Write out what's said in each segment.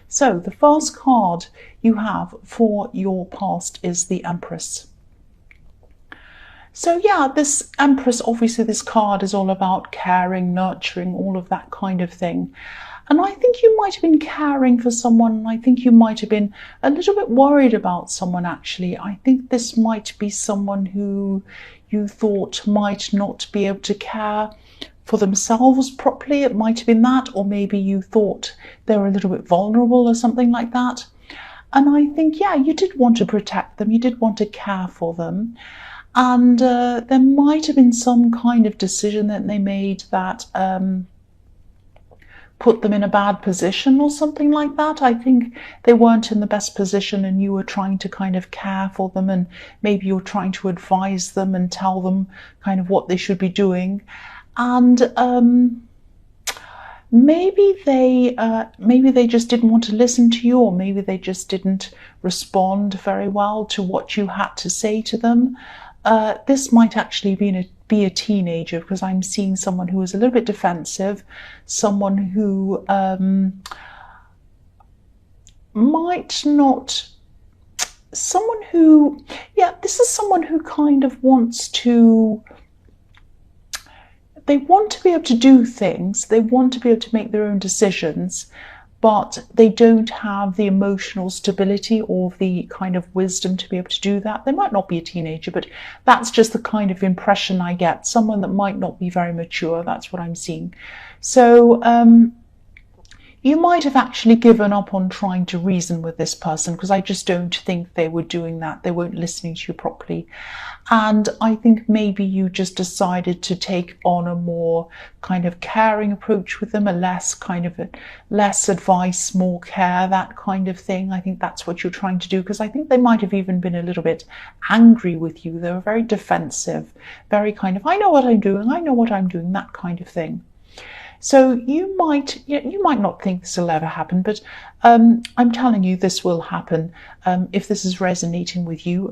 So the first card you have for your past is the Empress. So yeah, this Empress, obviously this card is all about caring, nurturing, all of that kind of thing. And I think you might have been caring for someone. I think you might have been a little bit worried about someone, actually. I think this might be someone who you thought might not be able to care for themselves properly. It might have been that, or maybe you thought they were a little bit vulnerable or something like that. And I think, yeah, you did want to protect them. You did want to care for them. And there might have been some kind of decision that they made that put them in a bad position or something like that. I think they weren't in the best position and you were trying to kind of care for them, and maybe you were trying to advise them and tell them kind of what they should be doing. And maybe they just didn't want to listen to you, or maybe they just didn't respond very well to what you had to say to them. This might actually be a teenager, because I'm seeing someone who is a little bit defensive, someone who might not, someone who, yeah, this is someone who kind of wants to, they want to be able to do things, they want to be able to make their own decisions, but they don't have the emotional stability or the kind of wisdom to be able to do that. They might not be a teenager, but that's just the kind of impression I get. Someone that might not be very mature, that's what I'm seeing. So you might have actually given up on trying to reason with this person, because I just don't think they were doing that. They weren't listening to you properly. And I think maybe you just decided to take on a more kind of caring approach with them, a less advice, more care, that kind of thing. I think that's what you're trying to do, because I think they might have even been a little bit angry with you. They were very defensive, very kind of, I know what I'm doing, that kind of thing. So you might not think this will ever happen, but I'm telling you this will happen if this is resonating with you.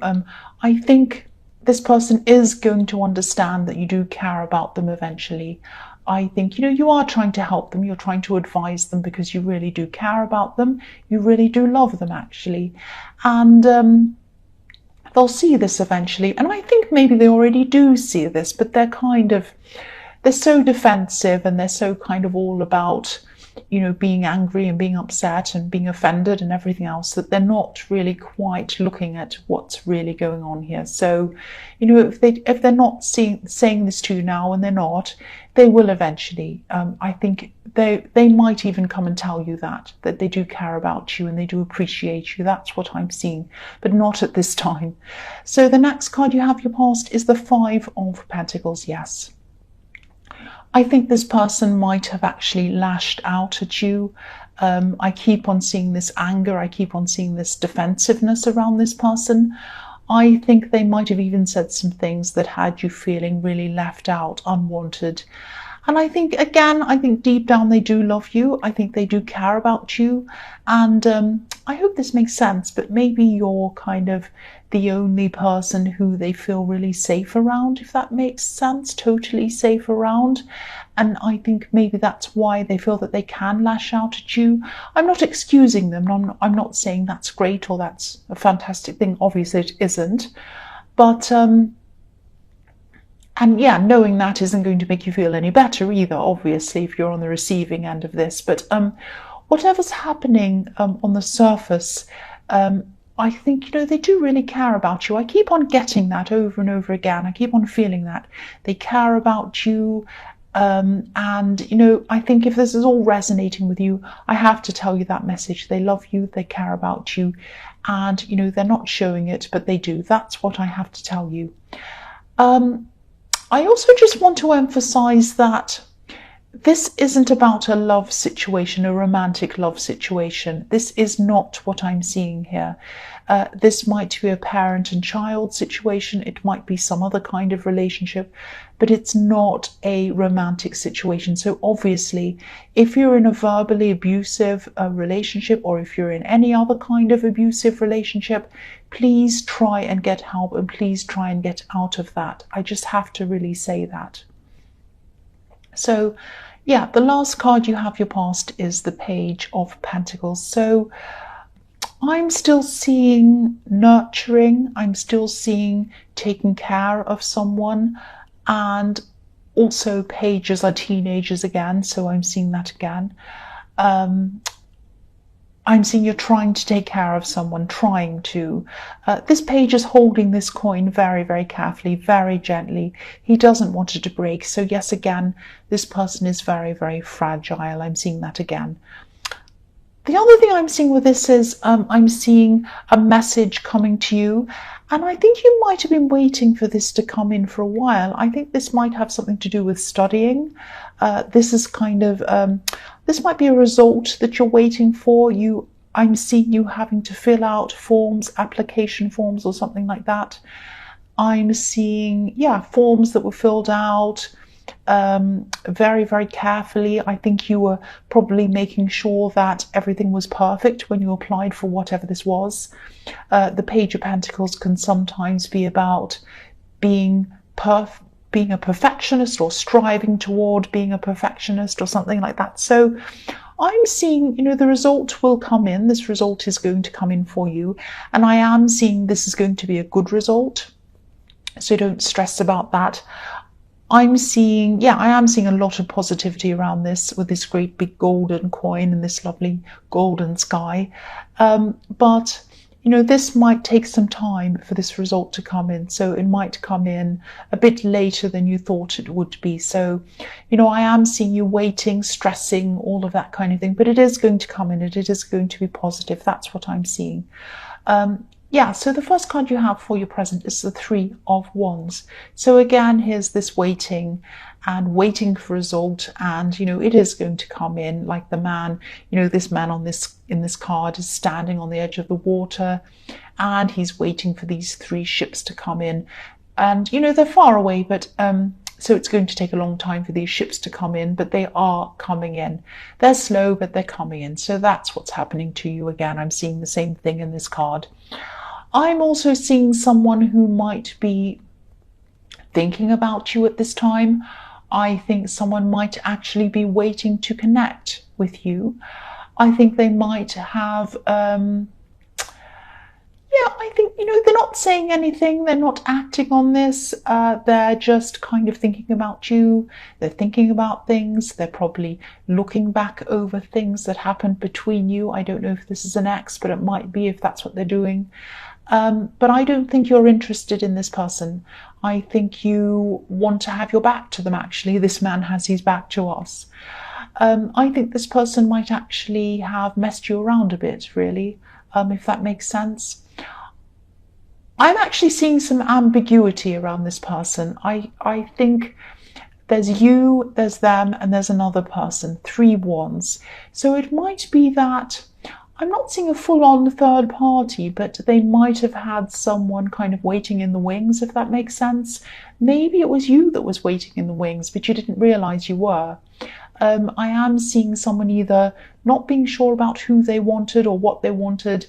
I think this person is going to understand that you do care about them eventually. I think, you are trying to help them, you're trying to advise them because you really do care about them, you really do love them actually. And they'll see this eventually. And I think maybe they already do see this, but they're so defensive, and they're so kind of all about, being angry and being upset and being offended and everything else, that they're not really quite looking at what's really going on here. So, if they're not saying this to you now, and they're not, they will eventually. I think they might even come and tell you that they do care about you and they do appreciate you. That's what I'm seeing, but not at this time. So the next card you have, your past, is the Five of Pentacles. Yes. I think this person might have actually lashed out at you. I keep on seeing this anger. I keep on seeing this defensiveness around this person. I think they might have even said some things that had you feeling really left out, unwanted. And I think deep down they do love you. I think they do care about you. And I hope this makes sense, but maybe you're kind of the only person who they feel really safe around, if that makes sense, totally safe around. And I think maybe that's why they feel that they can lash out at you. I'm not excusing them. I'm not saying that's great or that's a fantastic thing. Obviously it isn't. But and yeah, knowing that isn't going to make you feel any better either, obviously, if you're on the receiving end of this. But whatever's happening on the surface, I think, they do really care about you. I keep on getting that over and over again. I keep on feeling that. They care about you. And, I think if this is all resonating with you, I have to tell you that message. They love you. They care about you. And, they're not showing it, but they do. That's what I have to tell you. I also just want to emphasize that this isn't about a love situation, a romantic love situation. This is not what I'm seeing here. This might be a parent and child situation. It might be some other kind of relationship, but it's not a romantic situation. So obviously, if you're in a verbally abusive relationship, or if you're in any other kind of abusive relationship, please try and get help, and please try and get out of that. I just have to really say that. So, Yeah, the last card you have your past is the Page of Pentacles. So I'm still seeing nurturing, I'm still seeing taking care of someone, and also pages are teenagers again, so I'm seeing that again. I'm seeing you're trying to take care of someone, trying to. This page is holding this coin very, very carefully, very gently. He doesn't want it to break. So yes, again, this person is very, very fragile. I'm seeing that again. The other thing I'm seeing with this is I'm seeing a message coming to you. And I think you might have been waiting for this to come in for a while. I think this might have something to do with studying. This is kind of, this might be a result that you're waiting for. I'm seeing you having to fill out forms, application forms or something like that. I'm seeing, yeah, forms that were filled out very, very carefully. I think you were probably making sure that everything was perfect when you applied for whatever this was. The Page of Pentacles can sometimes be about being a perfectionist or striving toward being a perfectionist or something like that. So I'm seeing, the result will come in. This result is going to come in for you. And I am seeing this is going to be a good result. So don't stress about that. I am seeing a lot of positivity around this with this great big golden coin and this lovely golden sky. But this might take some time for this result to come in. So it might come in a bit later than you thought it would be. So, I am seeing you waiting, stressing, all of that kind of thing. But it is going to come in and it is going to be positive. That's what I'm seeing. So the first card you have for your present is the Three of Wands. So again, here's this waiting and waiting for result, and it is going to come in like the man. This man in this card is standing on the edge of the water, and he's waiting for these three ships to come in, and they're far away, but so it's going to take a long time for these ships to come in, but they are coming in. They're slow, but they're coming in. So that's what's happening to you. Again, I'm seeing the same thing in this card. I'm also seeing someone who might be thinking about you at this time. I think someone might actually be waiting to connect with you. I think they might have, I think, they're not saying anything. They're not acting on this. They're just kind of thinking about you. They're thinking about things. They're probably looking back over things that happened between you. I don't know if this is an ex, but it might be if that's what they're doing. But I don't think you're interested in this person. I think you want to have your back to them, actually. This man has his back to us. I think this person might actually have messed you around a bit, really, if that makes sense. I'm actually seeing some ambiguity around this person. I think there's you, there's them, and there's another person, Three Wands. So it might be that I'm not seeing a full-on third party, but they might have had someone kind of waiting in the wings, if that makes sense. Maybe it was you that was waiting in the wings, but you didn't realize you were. I am seeing someone either not being sure about who they wanted or what they wanted,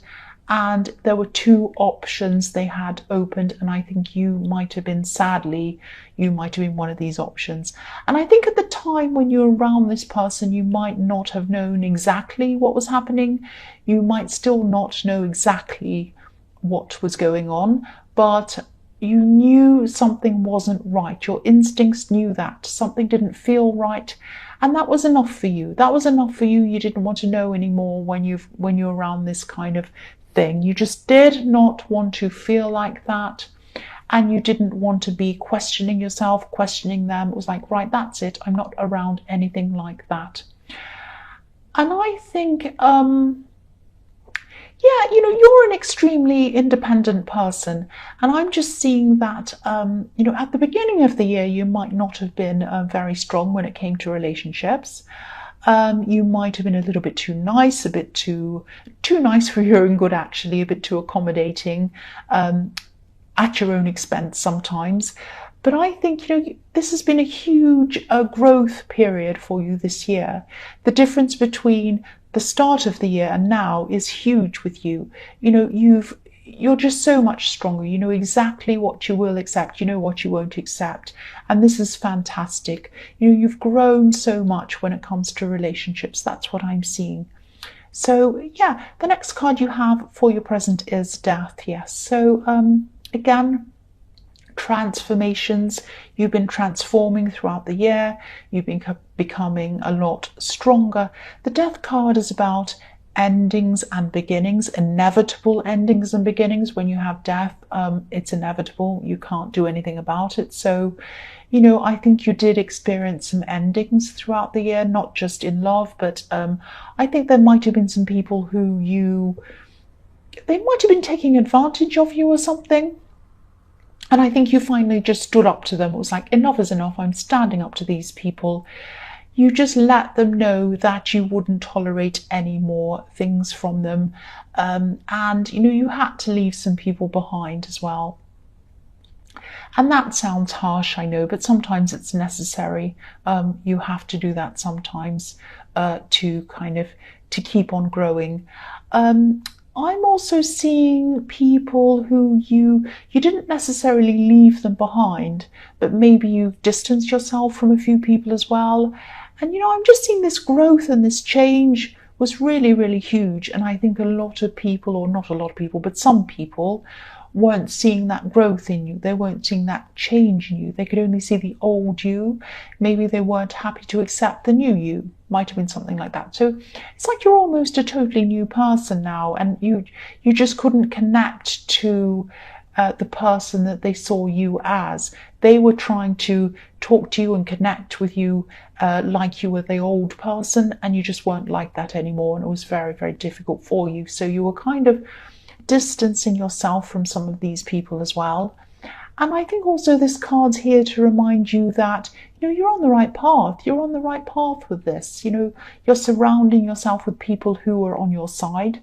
and there were two options they had opened, and I think you might have been, sadly, you might have been one of these options. And I think at the time when you're around this person, you might not have known exactly what was happening. You might still not know exactly what was going on, but you knew something wasn't right. Your instincts knew that something didn't feel right, and that was enough for you. That was enough for you. You didn't want to know anymore when you're around this kind of thing. You just did not want to feel like that, and you didn't want to be questioning yourself, questioning them. It was like, right, that's it. I'm not around anything like that. And I think, you're an extremely independent person, and I'm just seeing that, at the beginning of the year, you might not have been very strong when it came to relationships. You might have been a little bit too nice, a bit too nice for your own good, actually, a bit too accommodating, at your own expense sometimes. But I think, this has been a huge growth period for you this year. The difference between the start of the year and now is huge with you. You've you're just so much stronger. You know exactly what you will accept, you know what you won't accept, and this is fantastic. You know, you've grown so much when it comes to relationships. That's what I'm seeing. So yeah, the next card you have for your present is Death. Yes, so again, transformations. You've been transforming throughout the year. You've been becoming a lot stronger. The Death card is about endings and beginnings, inevitable endings and beginnings. When you have death, it's inevitable. You can't do anything about it. So, you know, I think you did experience some endings throughout the year, not just in love, but I think there might have been some people who they might have been taking advantage of you or something. And I think you finally just stood up to them. It was like, enough is enough. I'm standing up to these people. You just let them know that you wouldn't tolerate any more things from them. And, you know, you had to leave some people behind as well. And that sounds harsh, I know, but sometimes it's necessary. You have to do that sometimes to keep on growing. I'm also seeing people who you didn't necessarily leave them behind, but maybe you've distanced yourself from a few people as well. And, you know, I'm just seeing this growth and this change was really, really huge. And I think a lot of people, or not a lot of people, but some people weren't seeing that growth in you. They weren't seeing that change in you. They could only see the old you. Maybe they weren't happy to accept the new you. Might have been something like that. So it's like you're almost a totally new person now, and you just couldn't connect to the person that they saw you as. They were trying to talk to you and connect with you like you were the old person, and you just weren't like that anymore, and it was very, very difficult for you. So you were kind of distancing yourself from some of these people as well. And I think also this card's here to remind you that, you know, you're on the right path. You're on the right path with this. You know, you're surrounding yourself with people who are on your side.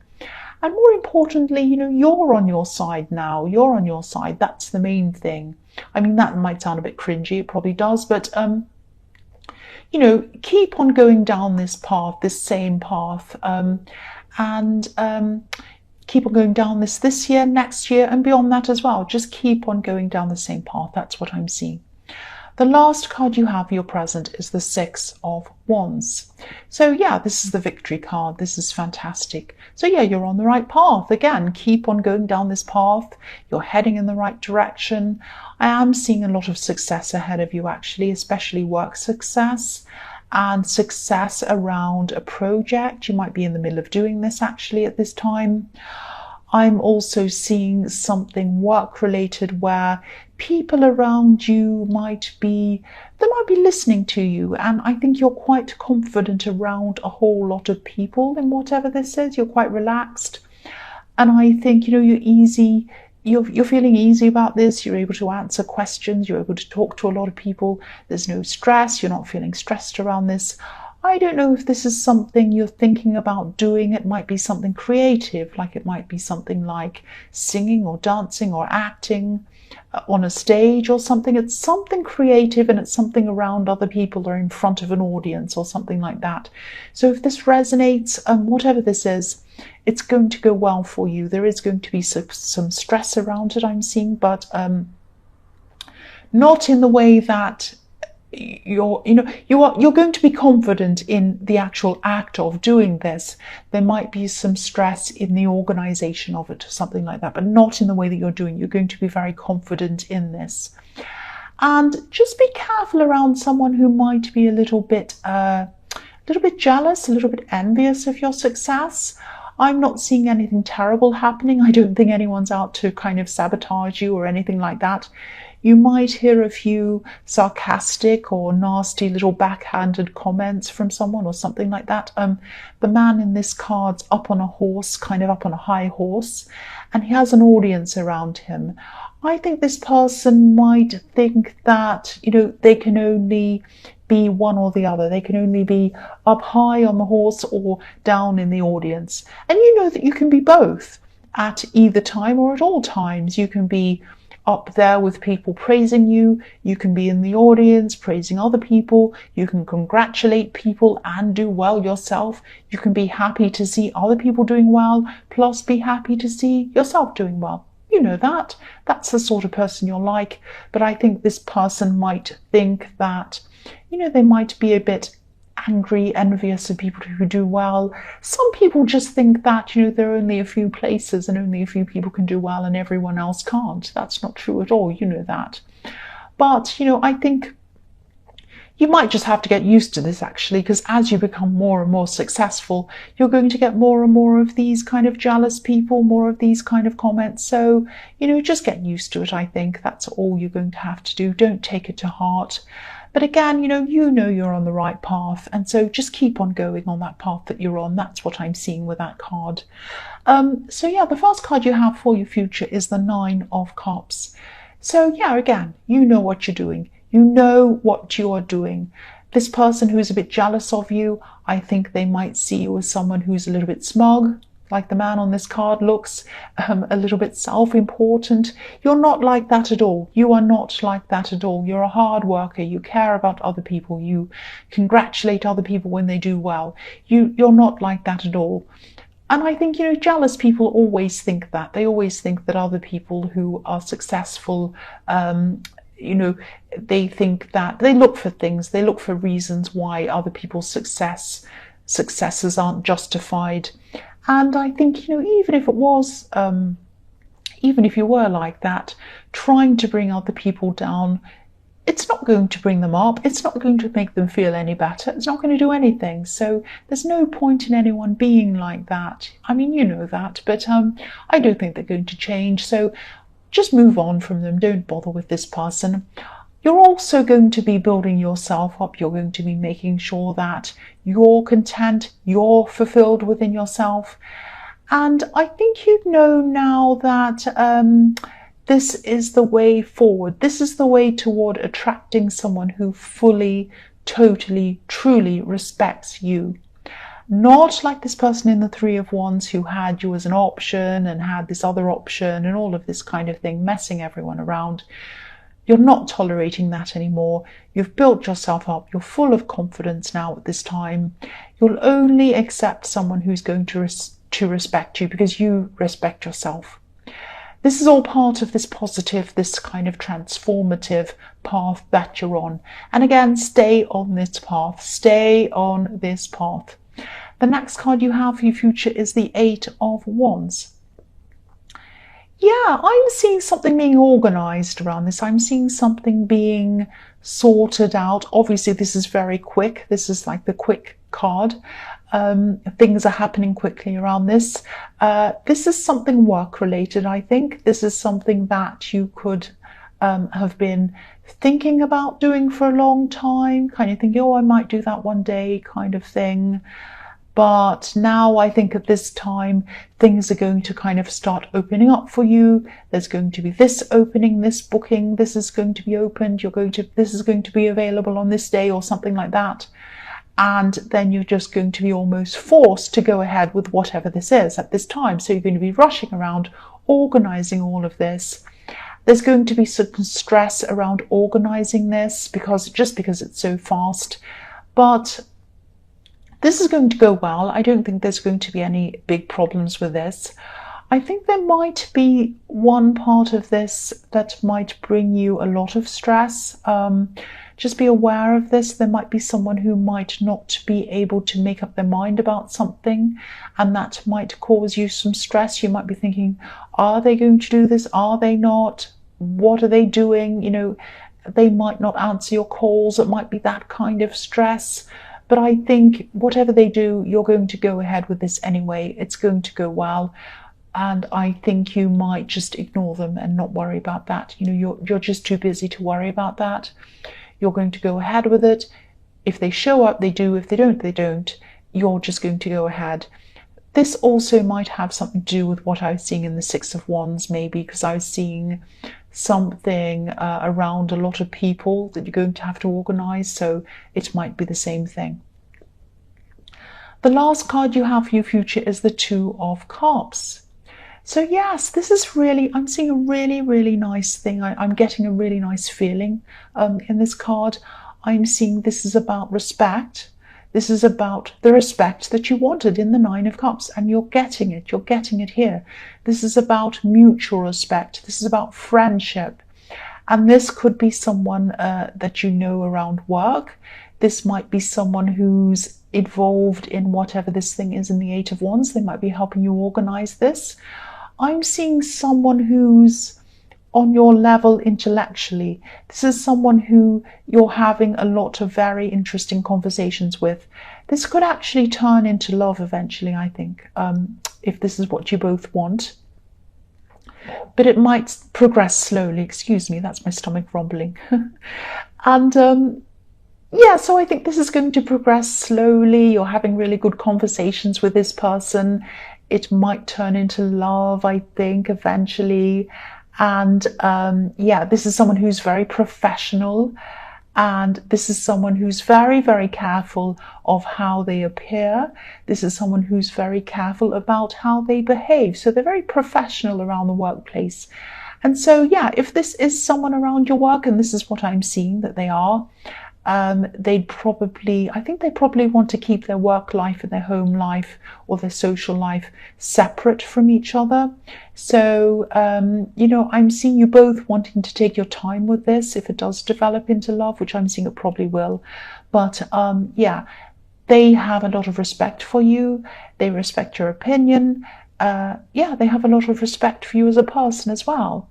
And more importantly, you know, you're on your side now. You're on your side. That's the main thing. I mean, that might sound a bit cringy. It probably does. But, you know, keep on going down this path, this same path. Keep on going down this year, next year, and beyond that as well. Just keep on going down the same path. That's what I'm seeing. The last card you have for your present is the Six of Wands. So yeah, this is the victory card. This is fantastic. So yeah, you're on the right path. Again, keep on going down this path. You're heading in the right direction. I am seeing a lot of success ahead of you, actually, especially work success and success around a project. You might be in the middle of doing this actually at this time. I'm also seeing something work related where people around you might be listening to you, and I think you're quite confident around a whole lot of people in whatever this is. You're quite relaxed, and I think, you know, you're easy. You're feeling easy about this. You're able to answer questions. You're able to talk to a lot of people. There's no stress. You're not feeling stressed around this. I don't know if this is something you're thinking about doing. It might be something creative, like it might be something like singing or dancing or acting on a stage or something. It's something creative, and it's something around other people or in front of an audience or something like that. So if this resonates, whatever this is, it's going to go well for you. There is going to be some stress around it, I'm seeing, but not in the way that you're going to be confident in the actual act of doing this. There might be some stress in the organization of it or something like that, but not in the way that you're doing. You're going to be very confident in this. And just be careful around someone who might be a little bit jealous, a little bit envious of your success. I'm not seeing anything terrible happening. I don't think anyone's out to kind of sabotage you or anything like that. You might hear a few sarcastic or nasty little backhanded comments from someone or something like that. The man in this card's up on a horse, kind of up on a high horse, and he has an audience around him. I think this person might think that, you know, they can only be one or the other. They can only be up high on the horse or down in the audience. And you know that you can be both at either time or at all times. You can be up there with people praising you. You can be in the audience praising other people. You can congratulate people and do well yourself. You can be happy to see other people doing well, plus be happy to see yourself doing well. You know that. That's the sort of person you're like. But I think this person might think that, they might be a bit angry, envious of people who do well. Some people just think that, there are only a few places and only a few people can do well and everyone else can't. That's not true at all, you know that. But, I think you might just have to get used to this, actually, because as you become more and more successful, you're going to get more and more of these kind of jealous people, more of these kind of comments. So, just get used to it, I think. That's all you're going to have to do. Don't take it to heart. But again, you know you're on the right path. And so just keep on going on that path that you're on. That's what I'm seeing with that card. So yeah, the first card you have for your future is the 9 of Cups. So yeah, again, you know what you're doing. You know what you are doing. This person who's a bit jealous of you, I think they might see you as someone who's a little bit smug, like the man on this card looks, a little bit self-important. You're not like that at all. You are not like that at all. You're a hard worker. You care about other people. You congratulate other people when they do well. You're not like that at all. And I think, jealous people always think that. They always think that other people who are successful, they think that they look for things, they look for reasons why other people's successes aren't justified. And I think, even if it was, even if you were like that, trying to bring other people down, it's not going to bring them up. It's not going to make them feel any better. It's not going to do anything. So there's no point in anyone being like that. I mean, you know that, but I don't think they're going to change. So just move on from them. Don't bother with this person. You're also going to be building yourself up. You're going to be making sure that you're content, you're fulfilled within yourself. And I think you know now that this is the way forward. This is the way toward attracting someone who fully, totally, truly respects you. Not like this person in the 3 of Wands who had you as an option and had this other option and all of this kind of thing, messing everyone around. You're not tolerating that anymore. You've built yourself up. You're full of confidence now at this time. You'll only accept someone who's going to respect you because you respect yourself. This is all part of this positive, this kind of transformative path that you're on. And again, stay on this path. Stay on this path. The next card you have for your future is the 8 of Wands. Yeah, I'm seeing something being organized around this. I'm seeing something being sorted out. Obviously, this is very quick. This is like the quick card. Things are happening quickly around this. This is something work-related, I think. This is something that you could have been thinking about doing for a long time, kind of thinking, oh, I might do that one day kind of thing. But now I think at this time, things are going to kind of start opening up for you. There's going to be this opening, this booking, this is going to be opened. This is going to be available on this day or something like that. And then you're just going to be almost forced to go ahead with whatever this is at this time. So you're going to be rushing around, organizing all of this. There's going to be some stress around organizing this because it's so fast. But this is going to go well. I don't think there's going to be any big problems with this. I think there might be one part of this that might bring you a lot of stress. Just be aware of this. There might be someone who might not be able to make up their mind about something, and that might cause you some stress. You might be thinking, are they going to do this? Are they not? What are they doing? They might not answer your calls. It might be that kind of stress. But I think whatever they do, you're going to go ahead with this anyway. It's going to go well. And I think you might just ignore them and not worry about that. You're just too busy to worry about that. You're going to go ahead with it. If they show up, they do. If they don't, they don't. You're just going to go ahead. This also might have something to do with what I was seeing in the 6 of Wands, maybe, because I was seeing something around a lot of people that you're going to have to organize, so it might be the same thing. The last card you have for your future is the 2 of Cups. So yes, this is really, I'm seeing a really, really nice thing. I'm getting a really nice feeling in this card. I'm seeing this is about respect. This is about the respect that you wanted in the Nine of Cups, and you're getting it. You're getting it here. This is about mutual respect. This is about friendship. And this could be someone that you know around work. This might be someone who's involved in whatever this thing is in the Eight of Wands. They might be helping you organize this. I'm seeing someone who's on your level intellectually. This is someone who you're having a lot of very interesting conversations with. This could actually turn into love eventually, I think, if this is what you both want. But it might progress slowly. Excuse me, that's my stomach rumbling. And yeah, so I think this is going to progress slowly. You're having really good conversations with this person. It might turn into love, I think, eventually. And yeah, this is someone who's very professional, and this is someone who's very, very careful of how they appear. This is someone who's very careful about how they behave. So they're very professional around the workplace. And so, yeah, if this is someone around your work, and this is what I'm seeing that they are, I think they probably want to keep their work life and their home life or their social life separate from each other. So, you know, I'm seeing you both wanting to take your time with this if it does develop into love, which I'm seeing it probably will. But yeah, they have a lot of respect for you. They respect your opinion. Yeah, they have a lot of respect for you as a person as well.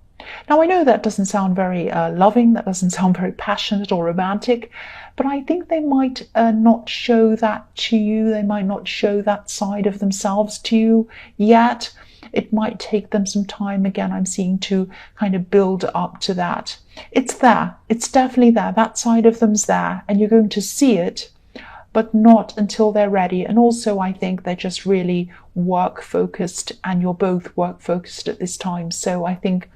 Now, I know that doesn't sound very loving, that doesn't sound very passionate or romantic, but I think they might not show that to you. They might not show that side of themselves to you yet. It might take them some time, again, I'm seeing, to kind of build up to that. It's there. It's definitely there. That side of them's there, and you're going to see it, but not until they're ready. And also, I think they're just really work focused, and you're both work focused at this time. So I think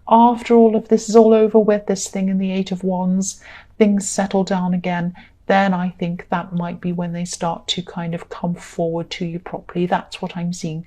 after all of this is all over with, this thing in the Eight of Wands, things settle down again, then I think that might be when they start to kind of come forward to you properly. That's what I'm seeing.